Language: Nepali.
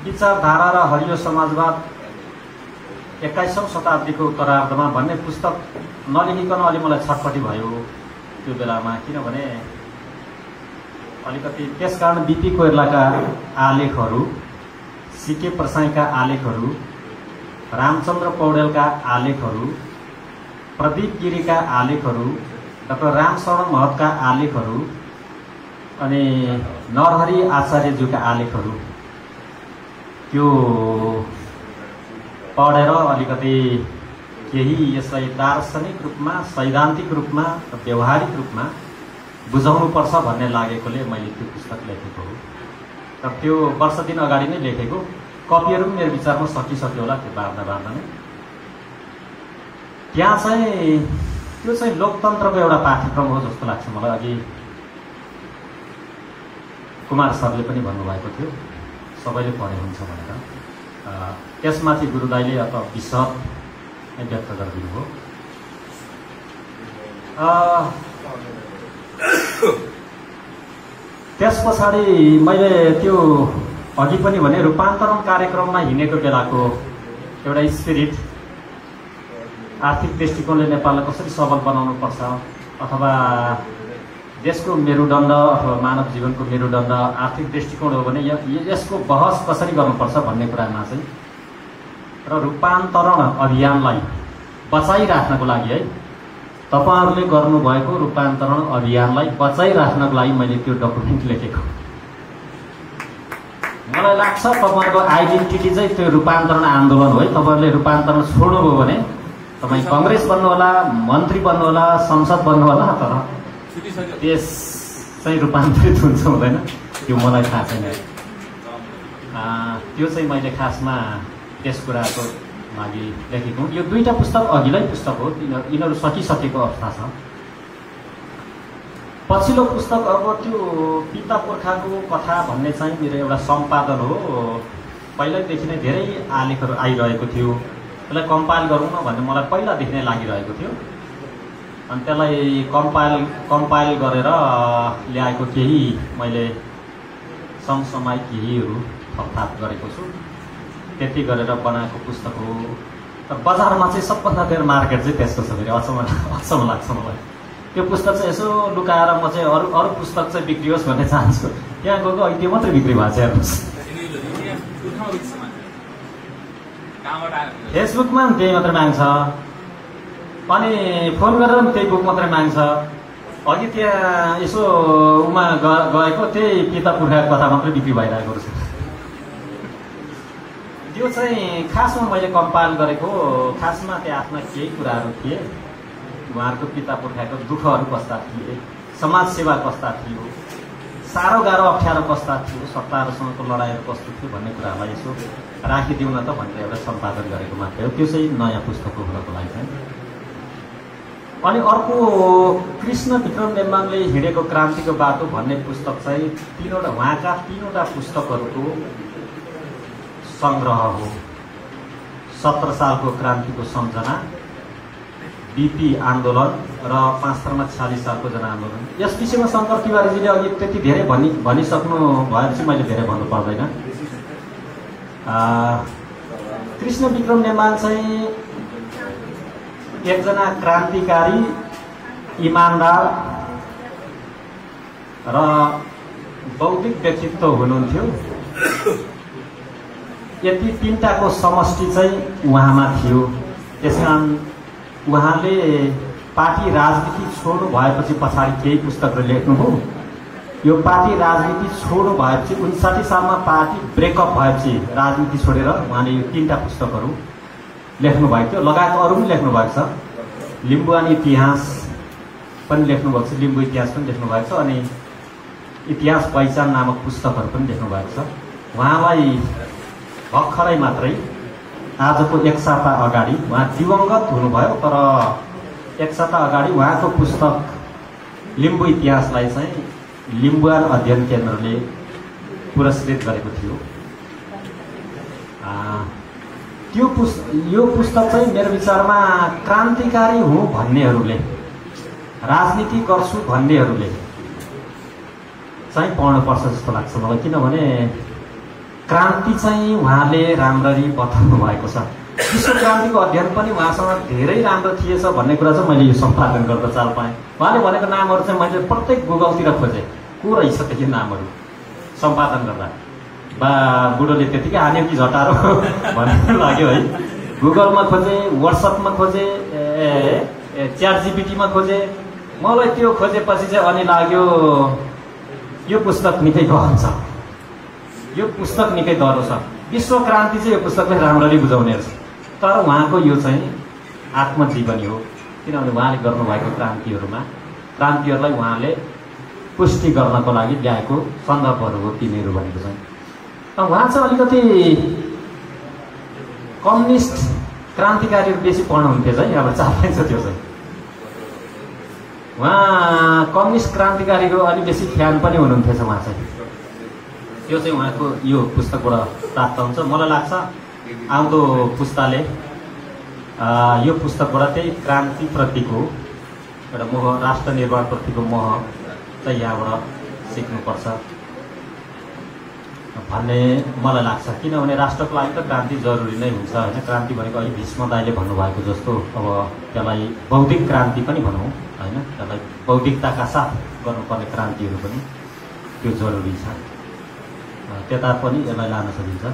विचारधारा र हरियो समाजवाद 21औं शताब्दीको उत्तरार्धमा भन्ने पुस्तक नलेखिकन अलि मलाई छटपटी भयो त्यो बेलामा, किनभने अलिकति त्यसकारण बीपी कोइरालाका आलेखहरू, सीके प्रसाईका आलेखहरू, रामचन्द्र पौडेलका आलेखहरू, प्रदीप गिरीका आलेखहरू, डाक्टर रामशरण महतका आलेखहरू अनि नरहरि आचार्यज्यूका आलेखहरू त्यो पढेर अलिकति केही यसलाई दार्शनिक रूपमा, सैद्धान्तिक रूपमा, व्यवहारिक रूपमा बुझाउनुपर्छ भन्ने लागेकोले मैले त्यो पुस्तक लेखेको हो। तर त्यो वर्ष दिन अगाडि नै लेखेको, कपीहरू पनि मेरो विचारमा सकिसक्यो होला त्यो बार्दा नै। त्यहाँ चाहिँ त्यो चाहिँ लोकतन्त्रको एउटा पाठ्यक्रम हो जस्तो लाग्छ मलाई। अघि कुमार सरले पनि भन्नुभएको थियो सबैले पढे हुन्छ भनेर, त्यसमाथि गुरुदाईले अथवा विशद व्यक्त गरिदिनु हो। त्यस पछाडि मैले त्यो अघि पनि भने रूपान्तरण कार्यक्रममा हिँडेको बेलाको एउटा स्पिरिट, आर्थिक दृष्टिकोणले नेपाललाई कसरी सबल बनाउनु पर्छ अथवा देशको मेरुदण्ड अथवा मानव जीवनको मेरुदण्ड आर्थिक दृष्टिकोण हो भने यसको बहस कसरी गर्नुपर्छ भन्ने कुरामा चाहिँ र रूपान्तरण अभियानलाई बचाइराख्नको लागि है, तपाईहरुले गर्नुभएको रूपान्तरण अभियानलाई बचाइराख्नको लागि मैले त्यो डकुमेन्ट लेखेको। मलाई लाग्छ तपाईहरुको आइडेन्टिटी चाहिँ त्यो रूपान्तरण आन्दोलन हो है। तपाईहरुले रूपान्तरण छोड्नुभयो भने तपाई कांग्रेस बन्नु होला, मन्त्री बन्नु होला, संसद बन्नु होला, तर देश चाहिँ रूपान्तरित हुन्छ हुँदैन त्यो मलाई थाहा छैन। त्यो चाहिँ मैले खासमा त्यस कुराको लागि लेखेको। यो दुईटा पुस्तक अघिल्लै पुस्तक हो, यिनीहरू सकिसकेको अवस्था छ। पछिल्लो पुस्तक अब त्यो पिता पुर्खाको कथा भन्ने चाहिँ मेरो एउटा सम्पादन हो। पहिल्यैदेखि नै धेरै आलेखहरू आइरहेको थियो, त्यसलाई कम्पाइल गरौँ न भन्ने मलाई पहिलादेखि नै लागिरहेको थियो। अनि त्यसलाई कम्पाइल गरेर ल्याएको केही मैले समसामयिक केहीहरू थपथाप गरेको छु, त्यति गरेर बनाएको पुस्तक हो। तर बजारमा चाहिँ सबभन्दा धेरै मार्केट चाहिँ त्यसको छ। फेरि अचम्म लाग्छ मलाई त्यो पुस्तक चाहिँ यसो लुकाएर म चाहिँ अरू पुस्तक चाहिँ बिक्रियोस् भन्ने चाहन्छु। त्यहाँ गएको अहिले त्यो मात्रै बिक्री भएको छ हेर्नुहोस्। फेसबुकमा पनि त्यही मात्रै माग्छ, अनि फोन गरेर पनि त्यही बुक मात्रै माग्छ। अघि त्यहाँ यसो उमा गएको त्यही पिता पुर्खाको कथा मात्रै बिक्री भइरहेको रहेछ। त्यो चाहिँ खासमा मैले कम्पाइल गरेको। खासमा त्यहाँ आफ्ना केही कुराहरू थिए, उहाँहरूको पिता पुर्खाको दुःखहरू कस्ता थिए, समाज सेवा कस्ता थियो, साह्रो गाह्रो अप्ठ्यारो कस्ता थियो, सत्ताहरूसँगको लडाइँहरू कस्तो थियो भन्ने कुराहरूलाई यसो राखिदिउँ न त भनेर एउटा सम्पादन गरेको मात्रै हो। त्यो चाहिँ नयाँ पुस्तक हुनको लागि चाहिँ। अनि अर्को कृष्ण विक्रम नेम्बाङले हिँडेको क्रान्तिको बाटो भन्ने पुस्तक चाहिँ उहाँका तीनवटा पुस्तकहरूको संग्रह हो। 17 सालको क्रान्तिको सम्झना, बीपी आन्दोलन र 5 मा 46 सालको जनआन्दोलन। यस विषयमा शङ्कर तिवारीजीले अघि त्यति धेरै भनिसक्नु भएपछि मैले धेरै भन्नु पर्दैन। कृष्ण विक्रम नेम्बाङ चाहिँ एकजना क्रान्तिकारी, इमानदार र बौद्धिक व्यक्तित्व हुनुहुन्थ्यो। यति तीनटाको समष्टि चाहिँ उहाँमा थियो। त्यसकारण उहाँले पार्टी राजनीति छोड्नु भएपछि पछाडि केही पुस्तकहरू लेख्नुभयो। यो पार्टी राजनीति छोड्नु भएपछि 59 सालमा पार्टी ब्रेकअप भएपछि राजनीति छोडेर उहाँले यो तीनटा पुस्तकहरू लेख्नु भएको थियो। लगायत अरू पनि लेख्नु भएको छ। लिम्बुवान इतिहास पनि लेख्नु भएको छ, लिम्बू इतिहास पनि लेख्नु भएको छ, अनि इतिहास पहिचान नामक पुस्तकहरू पनि लेख्नु भएको छ। उहाँलाई भर्खरै मात्रै आजको 1 साता अगाडि उहाँ दिवंगत हुनुभयो, तर 1 साता अगाडि उहाँको पुस्तक लिम्बू इतिहासलाई चाहिँ लिम्बुवान अध्ययन केन्द्रले पुरस्कृत गरेको थियो। यो पुस्तक चाहिँ मेरो विचारमा क्रान्तिकारी हुँ भन्नेहरूले, राजनीति गर्छु भन्नेहरूले चाहिँ पढ्नुपर्छ जस्तो लाग्छ मलाई। किनभने क्रान्ति चाहिँ उहाँले राम्ररी बताउनु भएको छ। विश्व क्रान्तिको अध्ययन पनि उहाँसँग धेरै राम्रो थिएछ भन्ने कुरा चाहिँ मैले यो सम्पादन गर्दा चाल पाएँ। उहाँले भनेको नामहरू चाहिँ मैले प्रत्येक गुगलतिर खोजेँ, को रहेछ त्यो नामहरू सम्पादन गर्दा। बा बुढोले त्यतिकै हान्यो कि झटारो भन्ने लाग्यो है। गुगलमा खोजेँ, व्हाट्सएपमा खोजेँ, च्याट जीपीटीमा खोजेँ। मलाई त्यो खोजेपछि चाहिँ अनि लाग्यो यो पुस्तक निकै गहन छ, यो पुस्तक निकै दह्रो छ। विश्व क्रान्ति चाहिँ यो पुस्तकले राम्ररी बुझाउने रहेछ। तर उहाँको यो चाहिँ आत्मजीवनी हो, किनभने उहाँले गर्नुभएको क्रान्तिहरूलाई उहाँले पुष्टि गर्नको लागि ल्याएको सन्दर्भहरू हो तिनीहरू भनेको चाहिँ। उहाँ चाहिँ अलिकति कम्युनिस्ट क्रान्तिकारीहरू बेसी पढ्नुहुन्थ्यो चाहिँ, अब चाल पाइन्छ त्यो चाहिँ। उहाँ कम्युनिस्ट क्रान्तिकारीको अलिक बेसी फ्यान पनि हुनुहुन्थेछ उहाँ चाहिँ। त्यो चाहिँ उहाँको यो पुस्तकबाट प्राप्त हुन्छ। मलाई लाग्छ आउँदो पुस्ताले यो पुस्तकबाट त्यही क्रान्तिप्रतिको एउटा मोह, राष्ट्र निर्माणप्रतिको मोह चाहिँ यहाँबाट सिक्नुपर्छ भन्ने मलाई लाग्छ। किनभने राष्ट्रको लागि त क्रान्ति जरुरी नै हुन्छ होइन। क्रान्ति भनेको अहिले भीष्म दाइले भन्नुभएको जस्तो अब त्यसलाई बौद्धिक क्रान्ति पनि भनौँ होइन, त्यसलाई बौद्धिकताका साथ गर्नुपर्ने क्रान्तिहरू पनि त्यो जरुरी छ। त्यता पनि यसलाई लान सकिन्छ।